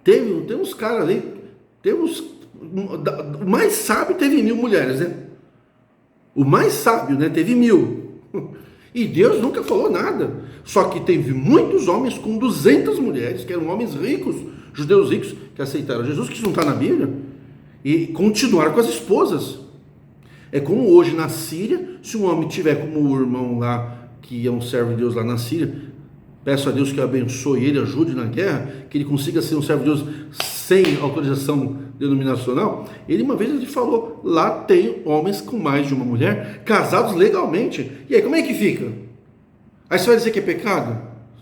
Tem uns caras ali, o mais sábio teve 1000 mulheres, né? O mais sábio, né, teve 1000. E Deus nunca falou nada. Só que teve muitos homens com 200 mulheres, que eram homens ricos, judeus ricos, que aceitaram Jesus, que isso não está na Bíblia, e continuaram com as esposas. É como hoje na Síria, se um homem tiver como o irmão lá, que é um servo de Deus lá na Síria, peço a Deus que abençoe ele, ajude na guerra, que ele consiga ser um servo de Deus sem autorização denominacional. Ele uma vez ele falou, lá tem homens com mais de uma mulher, casados legalmente. E aí, como é que fica? Aí você vai dizer que é pecado?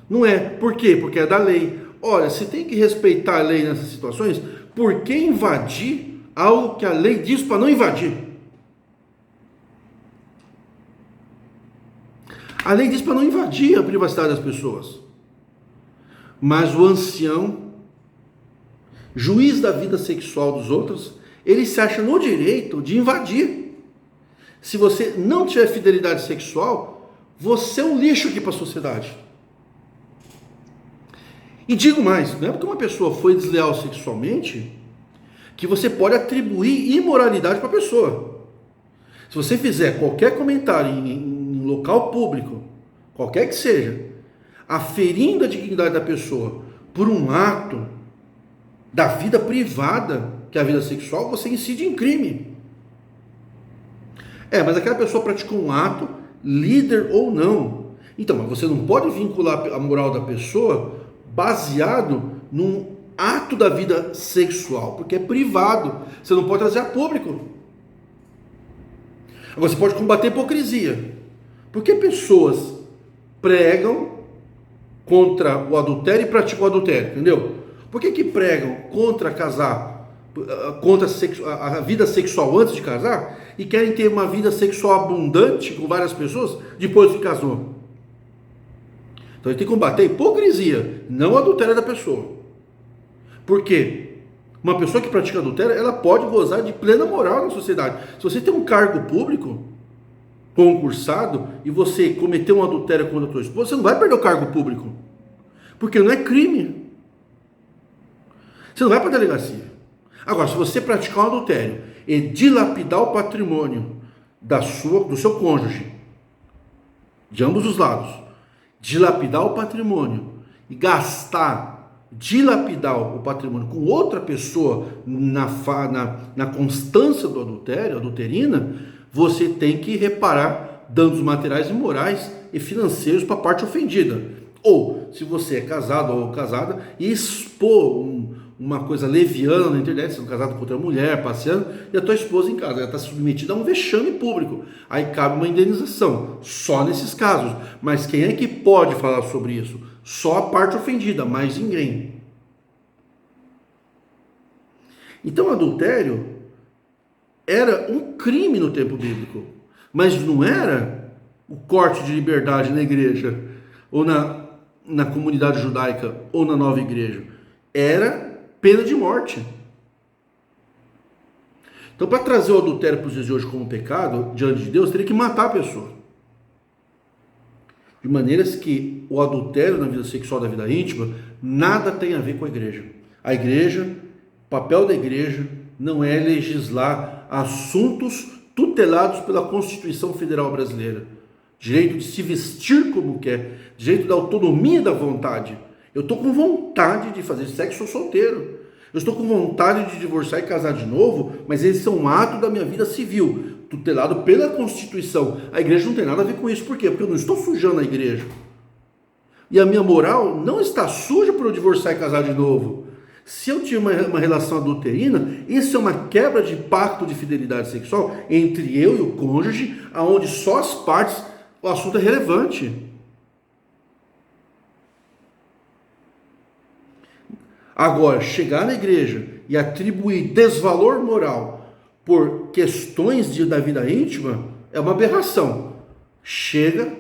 Não é. Por quê? Porque é da lei. Olha, se tem que respeitar a lei nessas situações, por que invadir algo que a lei diz para não invadir? A lei diz para não invadir a privacidade das pessoas. Mas o ancião, juiz da vida sexual dos outros, ele se acha no direito de invadir. Se você não tiver fidelidade sexual, você é um lixo aqui para a sociedade. E digo mais, não é porque uma pessoa foi desleal sexualmente que você pode atribuir imoralidade para a pessoa. Se você fizer qualquer comentário em local público, qualquer que seja, aferindo a dignidade da pessoa por um ato da vida privada, que é a vida sexual, você incide em crime. Mas aquela pessoa praticou um ato, líder ou não. Então, mas você não pode vincular a moral da pessoa baseado num ato da vida sexual, porque é privado. Você não pode trazer a público. Agora, você pode combater a hipocrisia. Porque pessoas pregam contra o adultério e praticam o adultério, entendeu? Por que pregam contra casar, contra a vida sexual antes de casar e querem ter uma vida sexual abundante com várias pessoas depois que casou? Então a gente tem que combater a hipocrisia, não o adultério da pessoa. Por quê? Uma pessoa que pratica adultério, ela pode gozar de plena moral na sociedade. Se você tem um cargo público concursado e você cometeu um adultério contra a sua esposa, você não vai perder o cargo público. Porque não é crime. Você não vai para a delegacia. Agora, se você praticar um adultério e dilapidar o patrimônio do seu cônjuge, de ambos os lados, dilapidar o patrimônio e dilapidar o patrimônio com outra pessoa na constância do adultério, adulterina, você tem que reparar danos materiais e morais e financeiros para a parte ofendida. Ou, se você é casado ou casada e expor uma coisa leviana na internet, sendo casado com outra mulher, passeando, e a tua esposa em casa, ela está submetida a um vexame público. Aí cabe uma indenização, só nesses casos. Mas quem é que pode falar sobre isso? Só a parte ofendida, mais ninguém. Então o adultério era um crime no tempo bíblico, mas não era o corte de liberdade na igreja, ou na comunidade judaica, ou na nova igreja. Era pena de morte. Então, para trazer o adultério para os dias de hoje como pecado, diante de Deus, teria que matar a pessoa. De maneiras que o adultério na vida sexual da vida íntima nada tem a ver com a igreja. A igreja, o papel da igreja não é legislar assuntos tutelados pela Constituição Federal Brasileira. Direito de se vestir como quer, direito da autonomia da vontade. Eu estou com vontade de fazer sexo, eu sou solteiro. Eu estou com vontade de divorciar e casar de novo, mas esse é um ato da minha vida civil, tutelado pela Constituição. A igreja não tem nada a ver com isso. Por quê? Porque eu não estou sujando a igreja. E a minha moral não está suja para eu divorciar e casar de novo. Se eu tinha uma relação adulterina, isso é uma quebra de pacto de fidelidade sexual entre eu e o cônjuge, aonde só as partes, o assunto é relevante. Agora, chegar na igreja e atribuir desvalor moral por questões da vida íntima é uma aberração. Chega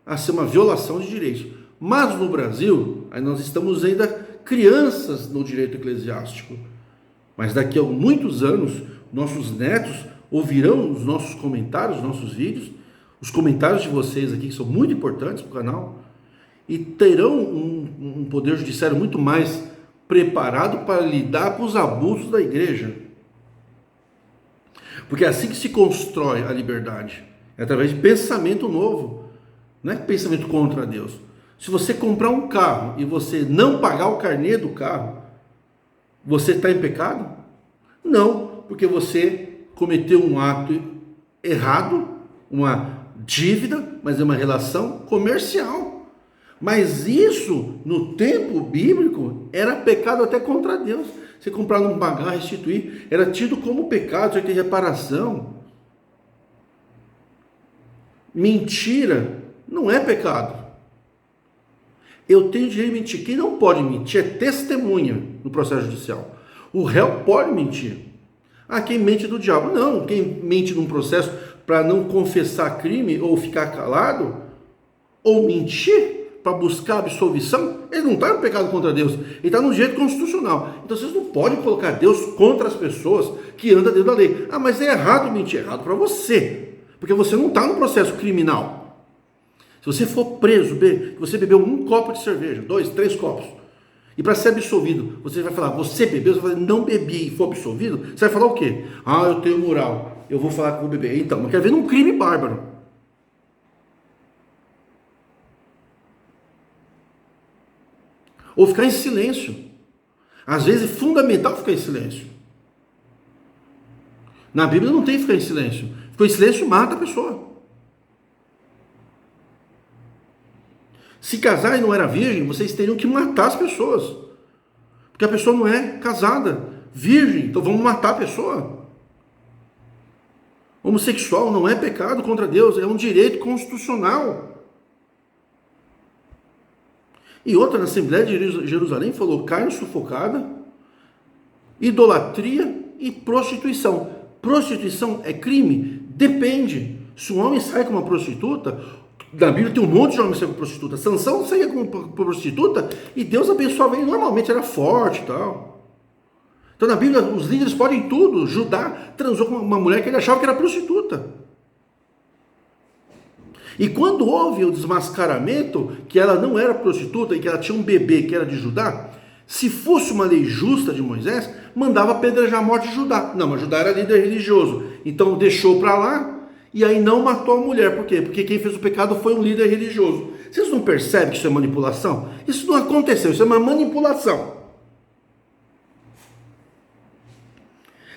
a ser uma violação de direitos. Mas no Brasil, aí nós estamos ainda crianças no direito eclesiástico. Mas daqui a muitos anos, nossos netos ouvirão os nossos comentários, os nossos vídeos, os comentários de vocês aqui, que são muito importantes para o canal, e terão um poder judiciário muito mais preparado para lidar com os abusos da igreja. Porque é assim que se constrói a liberdade. É através de pensamento novo. Não é pensamento contra Deus. Se você comprar um carro e você não pagar o carnê do carro, você está em pecado? Não, porque você cometeu um ato errado, uma dívida, mas é uma relação comercial. Mas isso, no tempo bíblico, era pecado até contra Deus. Você comprar, não pagar, restituir, era tido como pecado, tinha que ter reparação. Mentira não é pecado. Eu tenho direito de mentir. Quem não pode mentir é testemunha no processo judicial. O réu pode mentir. Quem mente do diabo? Não. Quem mente num processo para não confessar crime ou ficar calado, ou mentir para buscar absolvição, ele não está no pecado contra Deus, ele está no direito constitucional. Então vocês não podem colocar Deus contra as pessoas que andam dentro da lei. Mas é errado mentir, é errado para você, porque você não está no processo criminal. Se você for preso, você bebeu um copo de cerveja, 2, 3 copos, e para ser absolvido, você vai falar, você bebeu, você vai falar, não bebi, e for absolvido, você vai falar o quê? Eu tenho moral, eu vou falar que vou beber. Então, não quer ver num crime bárbaro. Ou ficar em silêncio. Às vezes é fundamental ficar em silêncio. Na Bíblia não tem ficar em silêncio. Ficar em silêncio mata a pessoa. Se casar e não era virgem, vocês teriam que matar as pessoas. Porque a pessoa não é casada, virgem, então vamos matar a pessoa. Homossexual não é pecado contra Deus, é um direito constitucional. E outra, na Assembleia de Jerusalém, falou carne sufocada, idolatria e prostituição. Prostituição é crime? Depende. Se um homem sai com uma prostituta, na Bíblia tem um monte de homens que saem com prostituta. Sansão saía com prostituta e Deus abençoava ele. Normalmente era forte e tal. Então na Bíblia os líderes podem tudo. Judá transou com uma mulher que ele achava que era prostituta. E quando houve o desmascaramento, que ela não era prostituta e que ela tinha um bebê que era de Judá, se fosse uma lei justa de Moisés, mandava apedrejar a morte de Judá. Não, mas Judá era líder religioso. Então deixou para lá e aí não matou a mulher. Por quê? Porque quem fez o pecado foi um líder religioso. Vocês não percebem que isso é manipulação? Isso não aconteceu, isso é uma manipulação.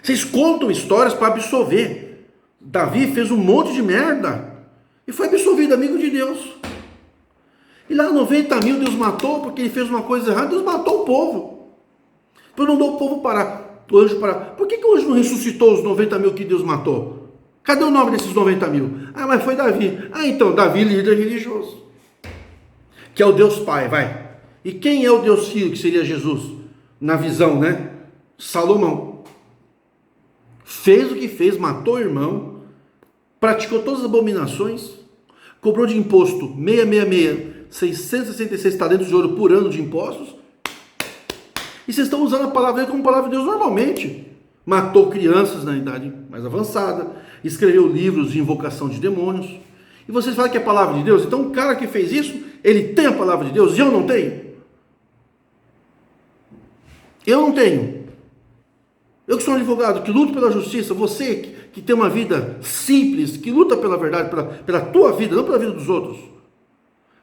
Vocês contam histórias para absolver. Davi fez um monte de merda e foi absolvido, amigo de Deus. E lá 90 mil Deus matou porque ele fez uma coisa errada. Deus matou o povo. Depois não deu o povo parar, o anjo parar. Por que o anjo não ressuscitou os 90 mil que Deus matou? Cadê o nome desses 90 mil? Ah, mas foi Davi. Ah, então, Davi, líder religioso. Que é o Deus Pai, vai. E quem é o Deus Filho, que seria Jesus? Na visão, né? Salomão. Fez o que fez, matou o irmão, praticou todas as abominações, cobrou de imposto 666 talentos de ouro por ano de impostos. E vocês estão usando a palavra dele como palavra de Deus normalmente. Matou crianças na idade mais avançada, escreveu livros de invocação de demônios. E vocês falam que é a palavra de Deus? Então o cara que fez isso, ele tem a palavra de Deus e eu não tenho? Eu não tenho. Eu que sou um advogado, que luto pela justiça, você que tem uma vida simples, que luta pela verdade, pela tua vida, não pela vida dos outros.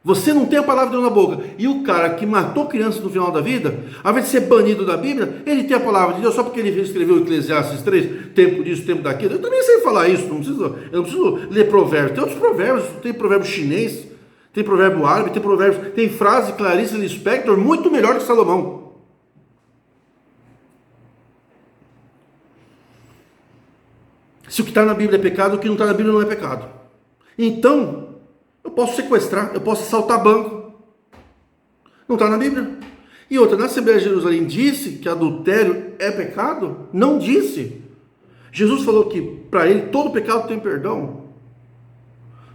Você não tem a palavra de Deus na boca. E o cara que matou crianças no final da vida, ao invés de ser banido da Bíblia, ele tem a palavra de Deus só porque ele escreveu Eclesiastes 3, tempo disso, tempo daquilo. Eu também sei falar isso, eu não preciso ler provérbios. Tem outros provérbios, tem provérbio chinês, tem provérbio árabe, tem frase Clarice Lispector muito melhor que Salomão. Se o que está na Bíblia é pecado, o que não está na Bíblia não é pecado. Então, eu posso sequestrar, eu posso assaltar banco. Não está na Bíblia. E outra, na Assembleia de Jerusalém disse que adultério é pecado? Não disse. Jesus falou que para ele todo pecado tem perdão.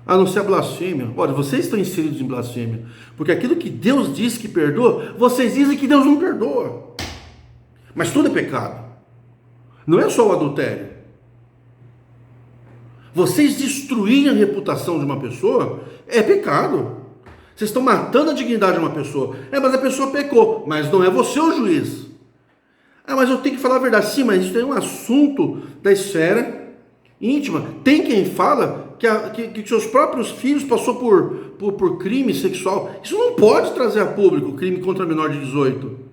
A não ser a blasfêmia. Olha, vocês estão inseridos em blasfêmia. Porque aquilo que Deus diz que perdoa, vocês dizem que Deus não perdoa. Mas tudo é pecado. Não é só o adultério. Vocês destruírem a reputação de uma pessoa é pecado. Vocês estão matando a dignidade de uma pessoa. Mas a pessoa pecou. Mas não é você o juiz. Mas eu tenho que falar a verdade. Sim, mas isso é um assunto da esfera íntima. Tem quem fala que seus próprios filhos passou por crime sexual. Isso não pode trazer a público crime contra menor de 18.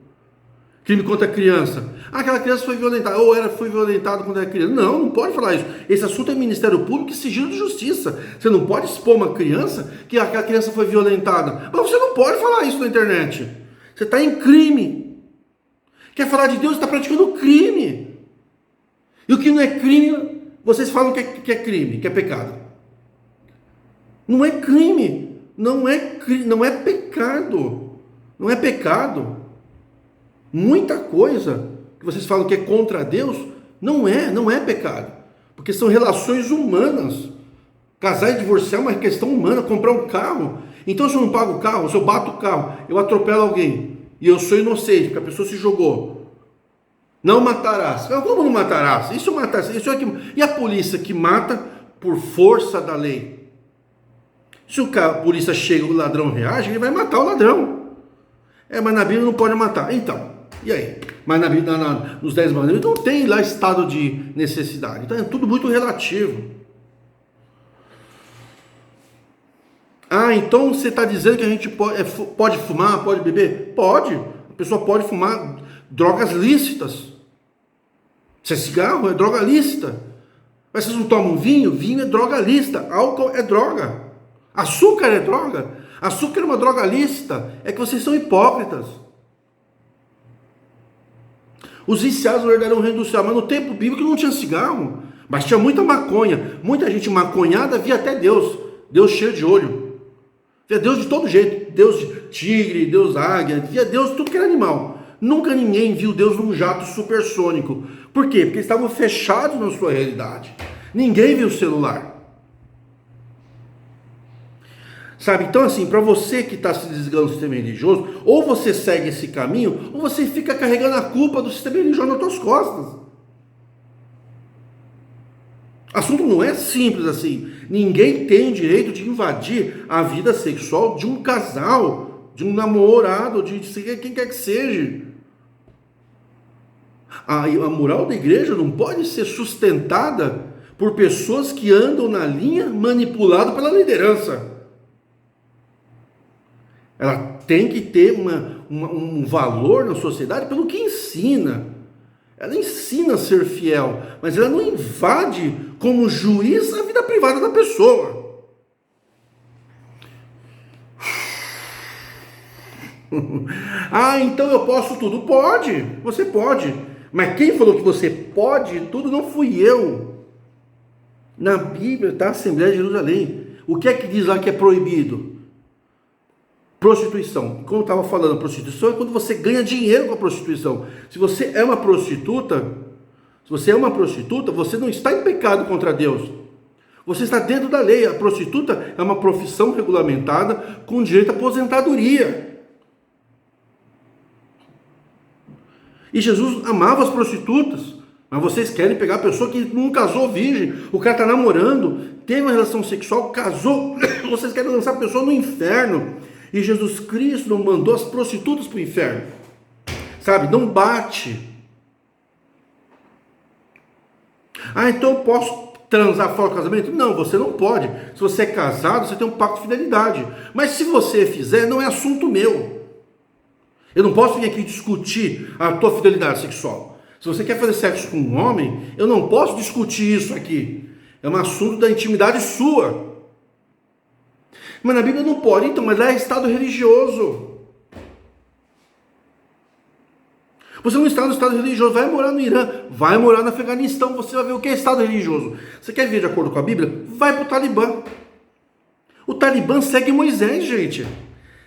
Crime contra a criança. Aquela criança foi violentada, ou foi violentada quando era criança. Não pode falar isso. Esse assunto é Ministério Público e sigilo de justiça. Você não pode expor uma criança que aquela criança foi violentada. Mas você não pode falar isso na internet. Você está em crime. Quer falar de Deus, está praticando crime. E o que não é crime, vocês falam que é crime, que é pecado. Não é crime. Não é pecado. Não é pecado. Muita coisa que vocês falam que é contra Deus, não é pecado. Porque são relações humanas. Casar e divorciar é uma questão humana, comprar um carro. Então se eu não pago o carro, se eu bato o carro, eu atropelo alguém, e eu sou inocente, porque a pessoa se jogou. Não matarás. Como não matarás? Isso matar, e a polícia que mata por força da lei? Se a polícia chega e o ladrão reage, ele vai matar o ladrão. Mas na Bíblia não pode matar. Então, e aí? Mas na Bíblia, nos 10 mandamentos, não tem lá estado de necessidade. Então é tudo muito relativo. Então você está dizendo que a gente pode fumar, pode beber? Pode. A pessoa pode fumar drogas lícitas. Se é cigarro, é droga lícita. Mas vocês não tomam vinho? Vinho é droga lícita. Álcool é droga. Açúcar é droga. Açúcar é uma droga lícita, é que vocês são hipócritas. Os viciados herdarão o reino do céu, mas no tempo bíblico não tinha cigarro, mas tinha muita maconha, muita gente maconhada via até Deus, Deus cheio de olho, via Deus de todo jeito, Deus de tigre, Deus águia, via Deus tudo que era animal. Nunca ninguém viu Deus num jato supersônico. Por quê? Porque eles estavam fechados na sua realidade. Ninguém viu o celular. Sabe, então assim, para você que está se desligando do sistema religioso, ou você segue esse caminho, ou você fica carregando a culpa do sistema religioso nas suas costas. O assunto não é simples assim. Ninguém tem o direito de invadir a vida sexual de um casal, de um namorado, de quem quer que seja. A moral da igreja não pode ser sustentada por pessoas que andam na linha manipulado pela liderança. Ela tem que ter um valor na sociedade pelo que ensina. Ela ensina a ser fiel, mas ela não invade como juiz a vida privada da pessoa. Ah, então eu posso tudo? Pode, você pode. Mas quem falou que você pode tudo não fui eu. Na Bíblia está a Assembleia de Jerusalém. O que é que diz lá que é proibido? Prostituição. Como eu estava falando, prostituição é quando você ganha dinheiro com a prostituição. Se você é uma prostituta, você não está em pecado contra Deus. Você está dentro da lei. A prostituta é uma profissão regulamentada com direito à aposentadoria. E Jesus amava as prostitutas. Mas vocês querem pegar a pessoa que não casou virgem. O cara está namorando, teve uma relação sexual, casou. Vocês querem lançar a pessoa no inferno. E Jesus Cristo não mandou as prostitutas para o inferno. Sabe, não bate. Ah, então eu posso transar fora do casamento? Não, você não pode. Se você é casado, você tem um pacto de fidelidade. Mas se você fizer, não é assunto meu. Eu não posso vir aqui discutir a tua fidelidade sexual. Se você quer fazer sexo com um homem, eu não posso discutir isso aqui. É um assunto da intimidade sua. Mas na Bíblia não pode, então, mas lá é estado religioso. Você não está no estado religioso, vai morar no Irã, vai morar no Afeganistão, você vai ver o que é estado religioso. Você quer ver de acordo com a Bíblia? Vai para o Talibã. O Talibã segue Moisés, gente.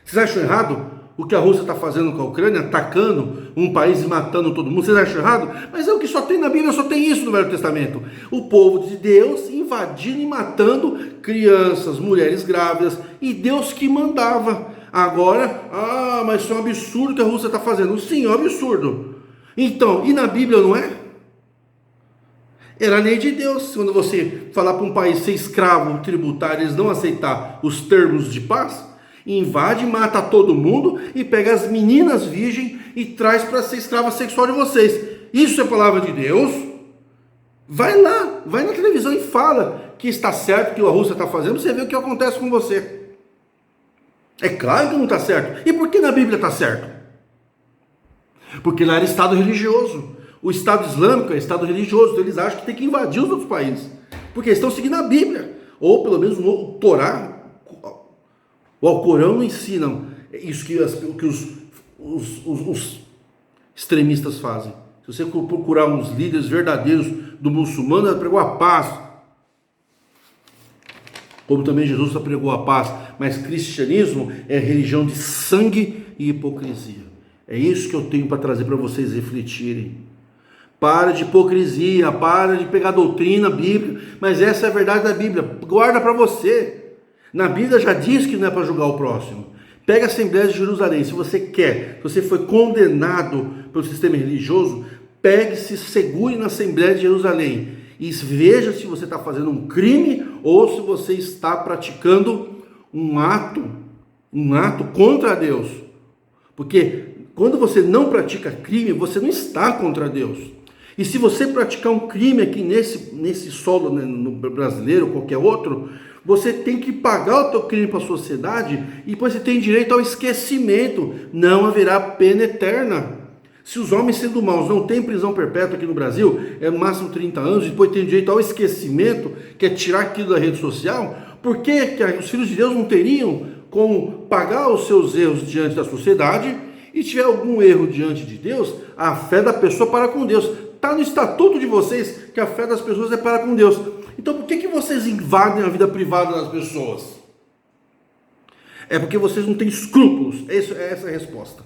Vocês acham errado o que a Rússia está fazendo com a Ucrânia, atacando um país e matando todo mundo? Vocês acham errado? Mas é o que só tem na Bíblia, só tem isso no Velho Testamento. O povo de Deus invadindo e matando crianças, mulheres grávidas, e Deus que mandava. Agora, mas isso é um absurdo que a Rússia está fazendo. Sim, é um absurdo. Então, e na Bíblia não é? Era a lei de Deus. Quando você falar para um país ser escravo tributário, eles não aceitar os termos de paz, invade, mata todo mundo e pega as meninas virgens e traz para ser escrava sexual de vocês. Isso é palavra de Deus? Vai lá, vai na televisão e fala que está certo, que a Rússia está fazendo, você vê o que acontece com você. É claro que não está certo. E por que na Bíblia está certo? Porque lá era Estado religioso. O Estado Islâmico é Estado religioso, então eles acham que tem que invadir os outros países. Porque eles estão seguindo a Bíblia. Ou pelo menos o Torá. O Alcorão não ensinam isso que os extremistas fazem. Se você procurar uns líderes verdadeiros do muçulmano, ela pregou a paz. Como também Jesus só pregou a paz. Mas cristianismo é religião de sangue e hipocrisia. É isso que eu tenho para trazer para vocês refletirem. Para de hipocrisia, para de pegar doutrina bíblica. Mas essa é a verdade da Bíblia. Guarda para você. Na Bíblia já diz que não é para julgar o próximo. Pega a Assembleia de Jerusalém. Se você quer, se você foi condenado pelo sistema religioso, pegue-se, segure na Assembleia de Jerusalém e veja se você está fazendo um crime ou se você está praticando um ato contra Deus. Porque quando você não pratica crime, você não está contra Deus. E se você praticar um crime aqui nesse solo, né, no brasileiro ou qualquer outro, você tem que pagar o teu crime para a sociedade e depois você tem direito ao esquecimento. Não haverá pena eterna. Se os homens sendo maus não têm prisão perpétua aqui no Brasil, é no máximo 30 anos, e depois tem direito ao esquecimento, que é tirar aquilo da rede social, por que os filhos de Deus não teriam como pagar os seus erros diante da sociedade, e tiver algum erro diante de Deus, a fé da pessoa para com Deus. Está no estatuto de vocês que a fé das pessoas é para com Deus. Então por que vocês invadem a vida privada das pessoas? É porque vocês não têm escrúpulos. Essa é a resposta.